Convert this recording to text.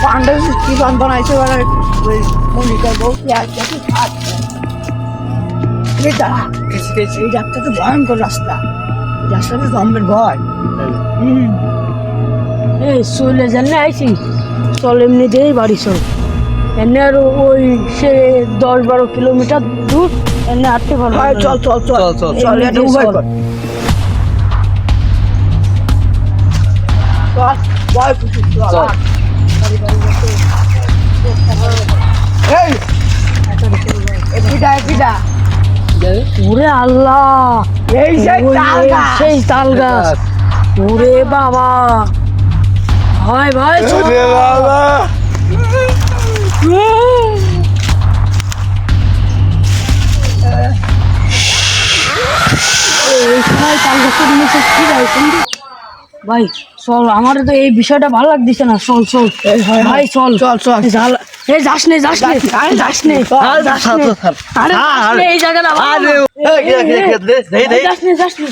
পান্ডব কি গান বানাইছে ওই মনিকার বউ কি আছে এই রাস্তা তো ভয়ঙ্কর রাস্তা, রাস্তাটা জম্বের ভয়। এই চলে যান না আইসি, চল এমনি দিয়েই বাড়ি চল। এমনি আর ওই সে 10-12 কিলোমিটার দূর, এমনি হাঁটতে পারবো। চল চল চল চল চল এটা উভয় কর। ওরে আল্লাহ, এই সেই তাল গাছ। ওরে বাবা, ভাই ভাই ভাই চল, আমার তো এই বিষয়টা ভালো লাগতেছে না। চল চল ভাই চল চল চল এই যাস নে যাস নে যাস নে এই জায়গাটা যাস নে যাস নে